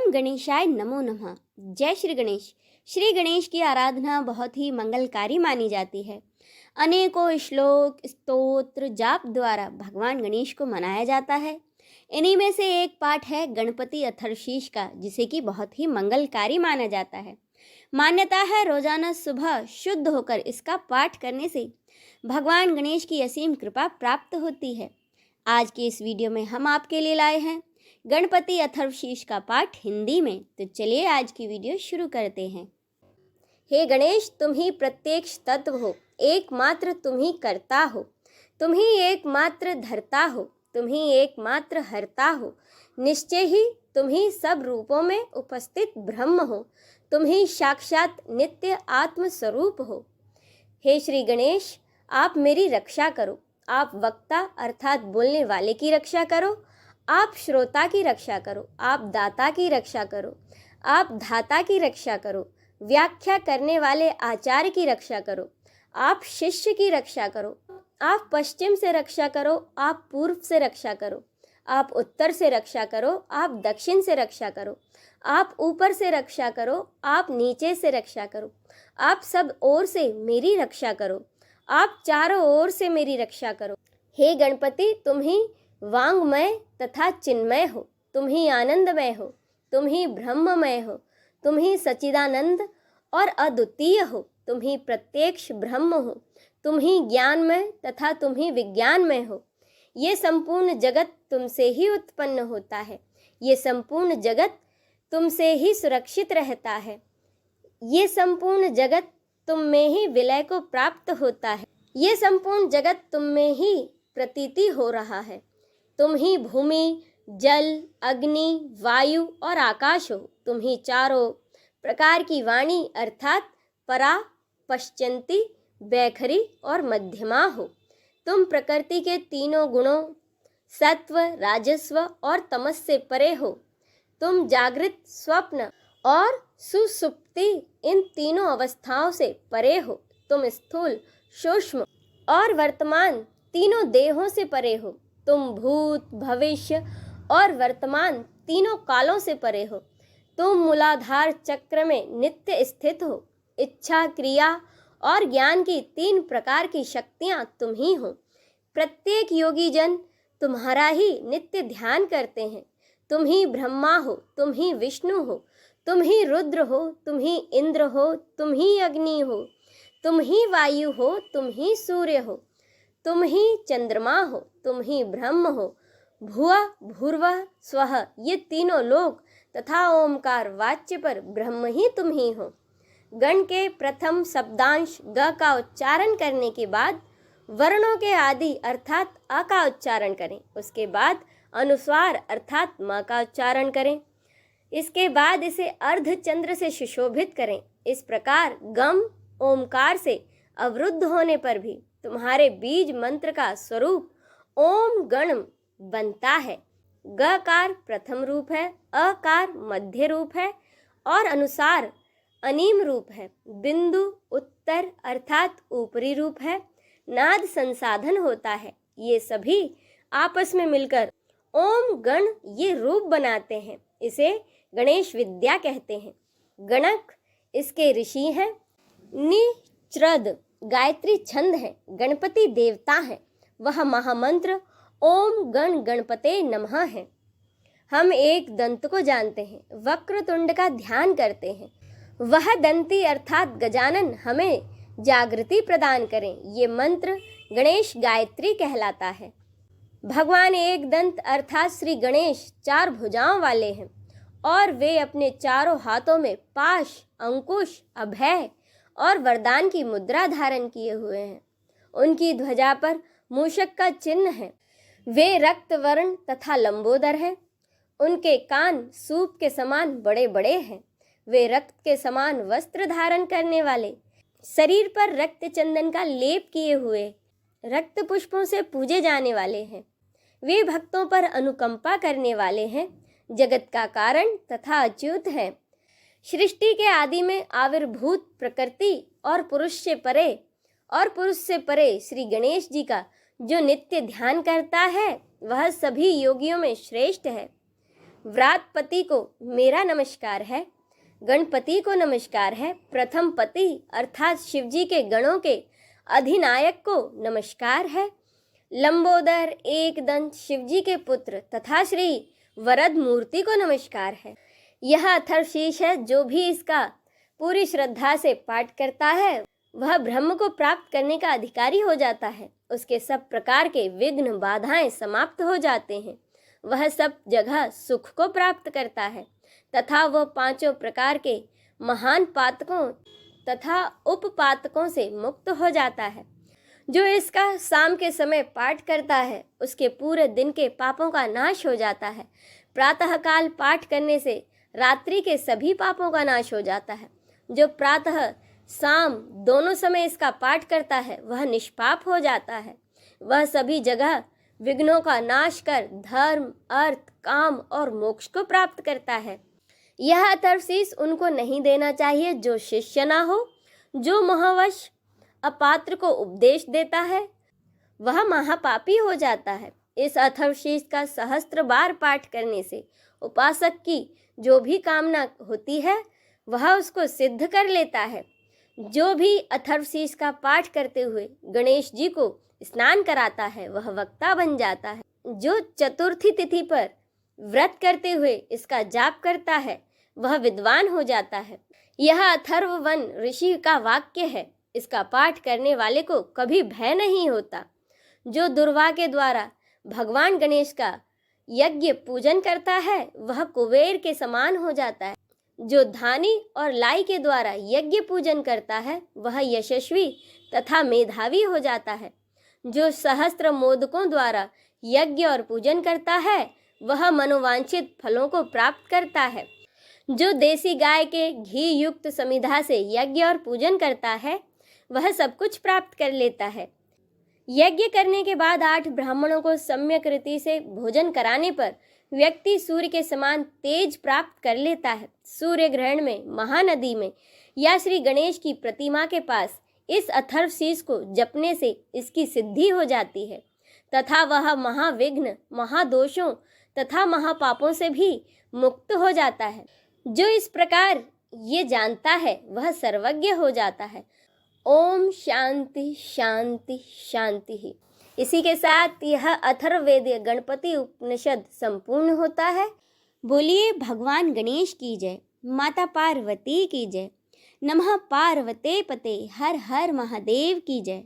ओम गणेशाय नमो नमः। जय श्री गणेश। श्री गणेश की आराधना बहुत ही मंगलकारी मानी जाती है। अनेकों श्लोक स्तोत्र जाप द्वारा भगवान गणेश को मनाया जाता है। इन्हीं में से एक पाठ है गणपति अथर्वशीष का, जिसे कि बहुत ही मंगलकारी माना जाता है। मान्यता है रोजाना सुबह शुद्ध होकर इसका पाठ करने से भगवान गणेश की असीम कृपा प्राप्त होती है। आज की इस वीडियो में हम आपके लिए लाए हैं गणपति अथर्वशीष का पाठ हिंदी में। तो चलिए आज की वीडियो शुरू करते हैं। हे गणेश, तुम ही प्रत्यक्ष तत्व हो, एकमात्र तुम ही करता हो, तुम ही एकमात्र धरता हो, तुम ही एकमात्र हरता हो। निश्चय ही तुम ही सब रूपों में उपस्थित ब्रह्म हो, तुम ही साक्षात नित्य आत्म स्वरूप हो। हे श्री गणेश, आप मेरी रक्षा करो। आप वक्ता अर्थात बोलने वाले की रक्षा करो, आप श्रोता की रक्षा करो, आप दाता की रक्षा करो, आप धाता की रक्षा करो, व्याख्या करने वाले आचार्य की रक्षा करो, आप शिष्य की रक्षा करो, आप पश्चिम से रक्षा करो, आप पूर्व से रक्षा करो, आप उत्तर से रक्षा करो, आप दक्षिण से रक्षा करो, आप ऊपर से रक्षा करो, आप नीचे से रक्षा करो, आप सब ओर से मेरी रक्षा करो, आप चारों ओर से मेरी रक्षा करो। हे गणपति, तुम ही वांगमय तथा चिन्मय हो, तुम ही आनंदमय हो, तुम ही ब्रह्ममय हो, तुम ही सच्चिदानंद और अद्वितीय हो, तुम ही प्रत्यक्ष ब्रह्म हो, तुम ही ज्ञानमय तथा तुम ही विज्ञानमय हो। ये संपूर्ण जगत तुमसे ही उत्पन्न होता है, ये संपूर्ण जगत तुमसे ही सुरक्षित रहता है, ये संपूर्ण जगत तुम में ही विलय को प्राप्त होता है, ये संपूर्ण जगत तुम में ही प्रतीति हो रहा है। तुम ही भूमि, जल, अग्नि, वायु और आकाश हो, तुम ही चारों प्रकार की वाणी अर्थात परा, पश्चंती, बैखरी और मध्यमा हो। तुम प्रकृति के तीनों गुणों सत्व, राजस्व और तमस से परे हो। तुम जागृत, स्वप्न और सुसुप्ति इन तीनों अवस्थाओं से परे हो। तुम स्थूल, सूक्ष्म और वर्तमान तीनों देहों से परे हो। तुम भूत, भविष्य और वर्तमान तीनों कालों से परे हो। तुम मूलाधार चक्र में नित्य स्थित हो। इच्छा, क्रिया और ज्ञान की 3 प्रकार की शक्तियाँ तुम ही हो। प्रत्येक योगी जन तुम्हारा ही नित्य ध्यान करते हैं। तुम ही ब्रह्मा हो, तुम ही विष्णु हो, तुम ही रुद्र हो, तुम ही इंद्र हो, तुम ही अग्नि हो, तुम ही वायु हो, तुम ही सूर्य हो, तुम ही चंद्रमा हो, तुम ही ब्रह्म हो। भुवः भूर्वः स्वः ये तीनों लोक तथा ओमकार वाच्य पर ब्रह्म ही तुम ही हो। गण के प्रथम शब्दांश ग का उच्चारण करने के बाद वर्णों के आदि अर्थात अ का उच्चारण करें। उसके बाद अनुस्वार अर्थात म का उच्चारण करें। इसके बाद इसे अर्धचंद्र से सुशोभित करें। इस प्रकार गम ओमकार से अवरुद्ध होने पर भी तुम्हारे बीज मंत्र का स्वरूप ओम गण बनता है। गकार प्रथम रूप है, अकार मध्य रूप है और अनुसार अनीम रूप है। बिंदु उत्तर अर्थात ऊपरी रूप है। नाद संसाधन होता है। ये सभी आपस में मिलकर ओम गण ये रूप बनाते हैं। इसे गणेश विद्या कहते हैं। गणक इसके ऋषि हैं। निच्रद गायत्री छंद है। गणपति देवता है। वह महामंत्र ओम गण गणपते नमः है। हम एक दंत को जानते हैं, वक्रतुंड का ध्यान करते हैं। वह दंती अर्थात गजानन हमें जागृति प्रदान करें। ये मंत्र गणेश गायत्री कहलाता है। भगवान एक दंत अर्थात श्री गणेश 4 भुजाओं वाले हैं और वे अपने चारों हाथों में पाश, अंकुश, अभय और वरदान की मुद्रा धारण किए हुए हैं। उनकी ध्वजा पर मूषक का चिन्ह है। वे रक्त वर्ण तथा लंबोदर हैं। उनके कान सूप के समान बड़े बड़े हैं। वे रक्त के समान वस्त्र धारण करने वाले, शरीर पर रक्त चंदन का लेप किए हुए, रक्त पुष्पों से पूजे जाने वाले हैं। वे भक्तों पर अनुकंपा करने वाले हैं, जगत का कारण तथा अच्युत है। सृष्टि के आदि में आविर्भूत प्रकृति और पुरुष से परे श्री गणेश जी का जो नित्य ध्यान करता है वह सभी योगियों में श्रेष्ठ है। व्रातपति को मेरा नमस्कार है, गणपति को नमस्कार है, प्रथम पति अर्थात शिवजी के गणों के अधिनायक को नमस्कार है, लंबोदर एक दंत शिवजी के पुत्र तथा श्री वरद मूर्ति को नमस्कार है। यह अथर्वशीष है, जो भी इसका पूरी श्रद्धा से पाठ करता है वह ब्रह्म को प्राप्त करने का अधिकारी हो जाता है। उसके सब प्रकार के विघ्न बाधाएं समाप्त हो जाते हैं। वह सब जगह सुख को प्राप्त करता है तथा वह पांचों प्रकार के महान पातकों तथा उपपातकों से मुक्त हो जाता है। जो इसका शाम के समय पाठ करता है उसके पूरे दिन के पापों का नाश हो जाता है। प्रातःकाल पाठ करने से रात्रि के सभी पापों का नाश हो जाता है। जो प्रातः शाम दोनों समय इसका पाठ करता है वह निष्पाप हो जाता है। वह सभी जगह विघ्नों का नाश कर धर्म, अर्थ, काम और मोक्ष को प्राप्त करता है। यह अथर्वशीष उनको नहीं देना चाहिए जो शिष्य ना हो। जो मोहवश अपात्र को उपदेश देता है वह महापापी हो जाता है। इस अथर्वशीष का सहस्त्र बार पाठ करने से उपासक की जो भी कामना होती है वह उसको सिद्ध कर लेता है। जो भी अथर्वशीष का पाठ करते हुए गणेश जी को स्नान कराता है वह वक्ता बन जाता है। जो चतुर्थी तिथि पर व्रत करते हुए इसका जाप करता है वह विद्वान हो जाता है। यह अथर्ववन ऋषि का वाक्य है। इसका पाठ करने वाले को कभी भय नहीं होता। जो दुर्वा के द्वारा भगवान गणेश का यज्ञ पूजन करता है वह कुबेर के समान हो जाता है। जो धानी और लाई के द्वारा यज्ञ पूजन करता है वह यशस्वी तथा मेधावी हो जाता है। जो सहस्त्र मोदकों द्वारा यज्ञ और पूजन करता है वह मनोवांछित फलों को प्राप्त करता है। जो देसी गाय के घी युक्त समिधा से यज्ञ और पूजन करता है वह सब कुछ प्राप्त कर लेता है। यज्ञ करने के बाद 8 ब्राह्मणों को सम्यक रीति से भोजन कराने पर व्यक्ति सूर्य के समान तेज प्राप्त कर लेता है। सूर्य ग्रहण में, महानदी में या श्री गणेश की प्रतिमा के पास इस अथर्वशीष को जपने से इसकी सिद्धि हो जाती है तथा वह महाविघ्न, महादोषों तथा महापापों से भी मुक्त हो जाता है। जो इस प्रकार ये जानता है वह सर्वज्ञ हो जाता है। ओम शांति शांति शांति ही। इसी के साथ यह अथर्ववेदीय गणपति उपनिषद संपूर्ण होता है। बोलिए भगवान गणेश की जय, माता पार्वती की जय, नमः पार्वते पते, हर हर महादेव की जय।